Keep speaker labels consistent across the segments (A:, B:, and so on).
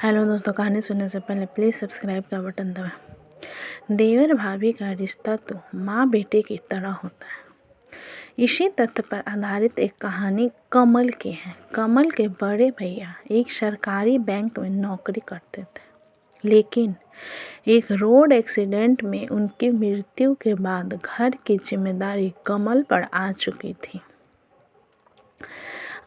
A: Hello दोस्तों, कहानी सुनने से पहले प्लीज़ सब्सक्राइब का बटन दबाएं। देवर भाभी का रिश्ता तो माँ बेटे की तरह होता है। इसी तथ्य पर आधारित एक कहानी कमल की है। कमल के बड़े भैया एक सरकारी बैंक में नौकरी करते थे, लेकिन एक रोड एक्सीडेंट में उनकी मृत्यु के बाद घर की जिम्मेदारी कमल पर आ चुकी थी।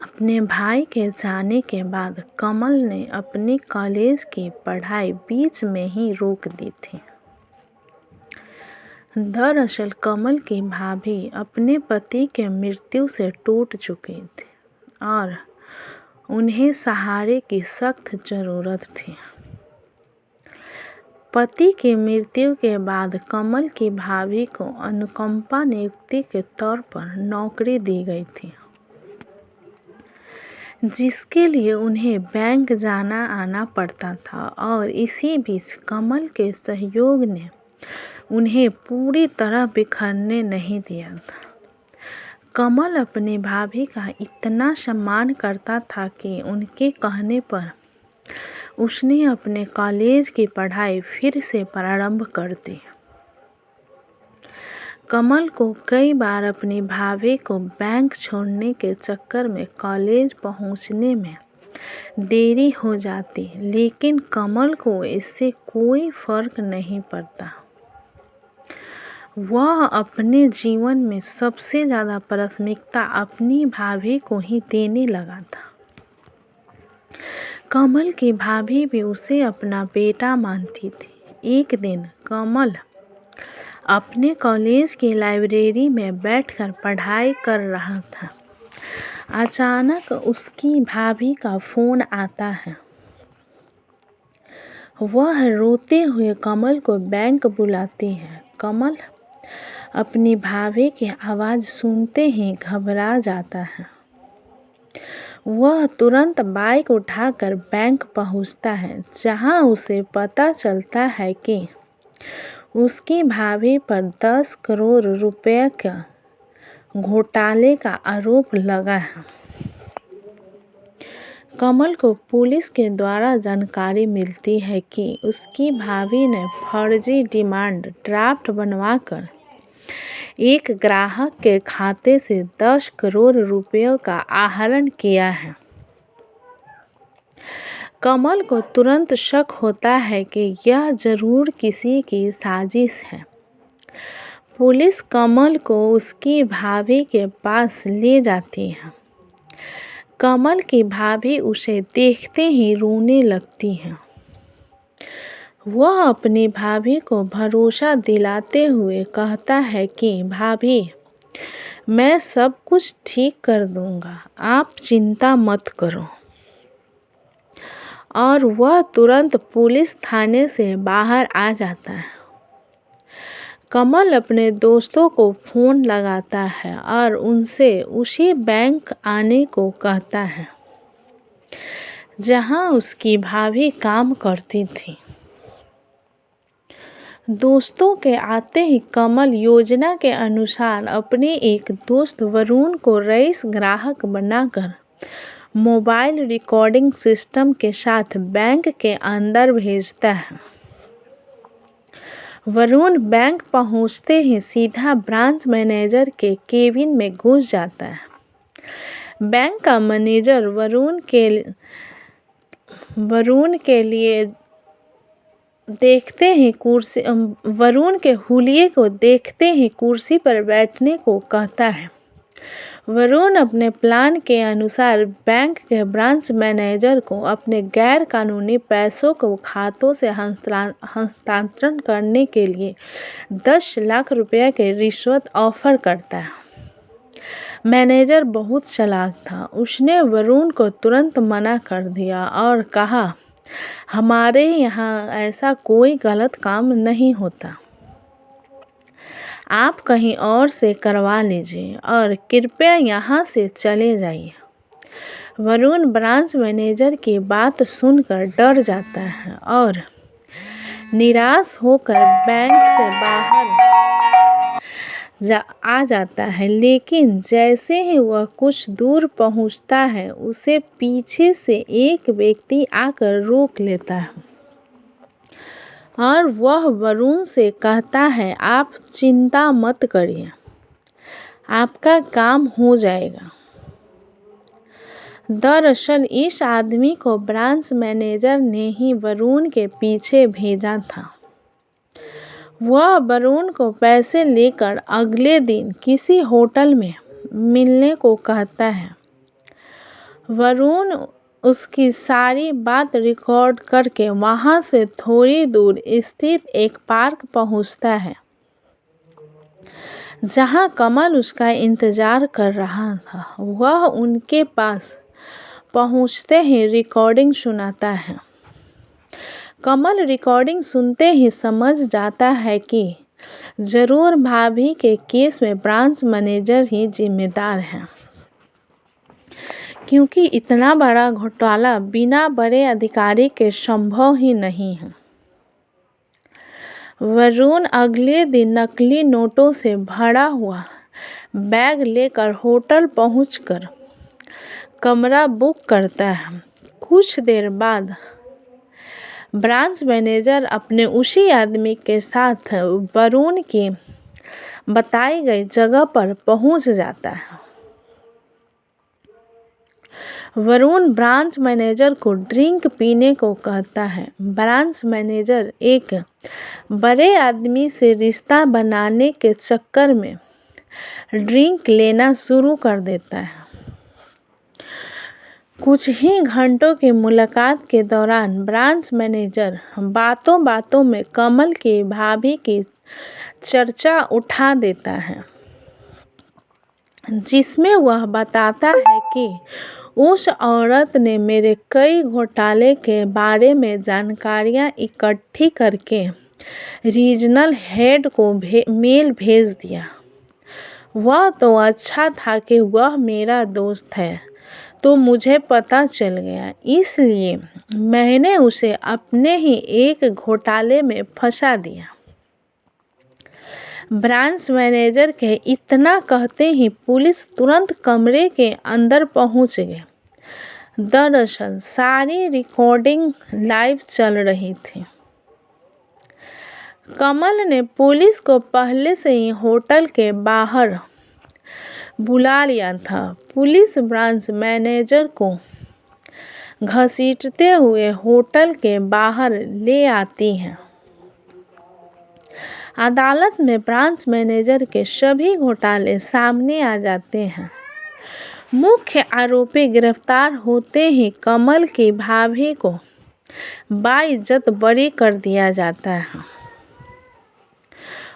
A: अपने भाई के जाने के बाद कमल ने अपनी कॉलेज की पढ़ाई बीच में ही रोक दी थी। दरअसल कमल की भाभी अपने पति के मृत्यु से टूट चुकी थी और उन्हें सहारे की सख्त ज़रूरत थी। पति की मृत्यु के बाद कमल की भाभी को अनुकंपा नियुक्ति के तौर पर नौकरी दी गई थी, जिसके लिए उन्हें बैंक जाना आना पड़ता था। और इसी बीच कमल के सहयोग ने उन्हें पूरी तरह बिखरने नहीं दिया था। कमल अपनी भाभी का इतना सम्मान करता था कि उनके कहने पर उसने अपने कॉलेज की पढ़ाई फिर से प्रारंभ कर दी। कमल को कई बार अपनी भाभी को बैंक छोड़ने के चक्कर में कॉलेज पहुंचने में देरी हो जाती, लेकिन कमल को इससे कोई फर्क नहीं पड़ता। वह अपने जीवन में सबसे ज़्यादा प्राथमिकता अपनी भाभी को ही देने लगा था। कमल की भाभी भी उसे अपना बेटा मानती थी। एक दिन कमल अपने कॉलेज की लाइब्रेरी में बैठकर पढ़ाई कर रहा था। अचानक उसकी भाभी का फ़ोन आता है। वह रोते हुए कमल को बैंक बुलाती है। कमल अपनी भाभी की आवाज़ सुनते ही घबरा जाता है। वह तुरंत बाइक उठाकर बैंक पहुंचता है, जहां उसे पता चलता है कि उसकी भाभी पर 10 करोड़ रुपए का घोटाले का आरोप लगा है। कमल को पुलिस के द्वारा जानकारी मिलती है कि उसकी भाभी ने फर्जी डिमांड ड्राफ्ट बनवाकर एक ग्राहक के खाते से 10 करोड़ रुपयों का आहरण किया है। कमल को तुरंत शक होता है कि यह जरूर किसी की साजिश है। पुलिस कमल को उसकी भाभी के पास ले जाती है। कमल की भाभी उसे देखते ही रोने लगती है। वह अपनी भाभी को भरोसा दिलाते हुए कहता है कि भाभी, मैं सब कुछ ठीक कर दूंगा, आप चिंता मत करो। और वह तुरंत पुलिस थाने से बाहर आ जाता है। कमल अपने दोस्तों को फ़ोन लगाता है और उनसे उसी बैंक आने को कहता है, जहां उसकी भाभी काम करती थी। दोस्तों के आते ही कमल योजना के अनुसार अपने एक दोस्त वरुण को रईस ग्राहक बनाकर मोबाइल रिकॉर्डिंग सिस्टम के साथ बैंक के अंदर भेजता है। वरुण बैंक पहुंचते ही सीधा ब्रांच मैनेजर के केबिन में घुस जाता है। बैंक का मैनेजर वरुण के हुलिये को देखते ही कुर्सी पर बैठने को कहता है। वरुण अपने प्लान के अनुसार बैंक के ब्रांच मैनेजर को अपने गैर कानूनी पैसों को खातों से हस्तांतरण करने के लिए 10 लाख रुपए की रिश्वत ऑफर करता है। मैनेजर बहुत चालाक था। उसने वरुण को तुरंत मना कर दिया और कहा, हमारे यहाँ ऐसा कोई गलत काम नहीं होता, आप कहीं और से करवा लीजिए और कृपया यहाँ से चले जाइए। वरुण ब्रांच मैनेजर की बात सुनकर डर जाता है और निराश होकर बैंक से बाहर आ जाता है, लेकिन जैसे ही वह कुछ दूर पहुंचता है उसे पीछे से एक व्यक्ति आकर रोक लेता है और वह वरुण से कहता है, आप चिंता मत करिए, आपका काम हो जाएगा। दरअसल इस आदमी को ब्रांच मैनेजर ने ही वरुण के पीछे भेजा था। वह वरुण को पैसे लेकर अगले दिन किसी होटल में मिलने को कहता है। वरुण उसकी सारी बात रिकॉर्ड करके वहां से थोड़ी दूर स्थित एक पार्क पहुंचता है, जहां कमल उसका इंतजार कर रहा था। वह उनके पास पहुंचते ही रिकॉर्डिंग सुनाता है। कमल रिकॉर्डिंग सुनते ही समझ जाता है कि जरूर भाभी के केस में ब्रांच मैनेजर ही जिम्मेदार है, क्योंकि इतना बड़ा घोटाला बिना बड़े अधिकारी के संभव ही नहीं है। वरुण अगले दिन नकली नोटों से भरा हुआ बैग लेकर होटल पहुंचकर कमरा बुक करता है। कुछ देर बाद ब्रांच मैनेजर अपने उसी आदमी के साथ वरुण की बताई गई जगह पर पहुंच जाता है। वरुण ब्रांच मैनेजर को ड्रिंक पीने को कहता है। ब्रांच मैनेजर एक बड़े आदमी से रिश्ता बनाने के चक्कर में ड्रिंक लेना शुरू कर देता है। कुछ ही घंटों की मुलाकात के दौरान ब्रांच मैनेजर बातों बातों में कमल की भाभी की चर्चा उठा देता है, जिसमें वह बताता है कि उस औरत ने मेरे कई घोटाले के बारे में जानकारियां इकट्ठी करके रीजनल हेड को मेल भेज दिया। वह तो अच्छा था कि वह मेरा दोस्त है, तो मुझे पता चल गया, इसलिए मैंने उसे अपने ही एक घोटाले में फंसा दिया। ब्रांच मैनेजर के इतना कहते ही पुलिस तुरंत कमरे के अंदर पहुंच गई। दरअसल सारी रिकॉर्डिंग लाइव चल रही थी। कमल ने पुलिस को पहले से ही होटल के बाहर बुला लिया था। पुलिस ब्रांच मैनेजर को घसीटते हुए होटल के बाहर ले आती है। अदालत में ब्रांच मैनेजर के सभी घोटाले सामने आ जाते हैं। मुख्य आरोपी गिरफ्तार होते ही कमल की भाभी को बाइज्जत बरी कर दिया जाता है।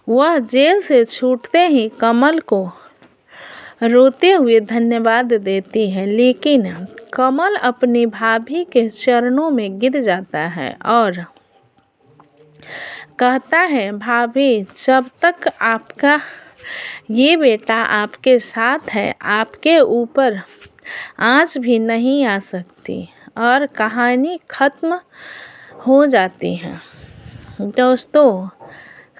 A: वह जेल से छूटते ही कमल को रोते हुए धन्यवाद देती है, लेकिन कमल अपनी भाभी के चरणों में गिर जाता है और कहता है, भाभी, जब तक आपका ये बेटा आपके साथ है, आपके ऊपर आँच भी नहीं आ सकती। और कहानी खत्म हो जाती है। दोस्तों,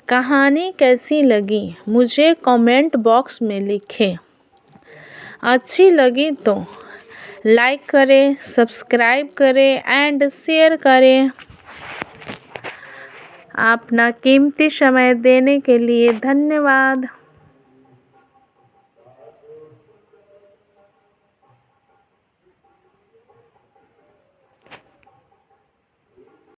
A: कहानी कैसी लगी मुझे कमेंट बॉक्स में लिखें। अच्छी लगी तो लाइक करें, सब्सक्राइब करें एंड शेयर करें। अपना कीमती समय देने के लिए धन्यवाद।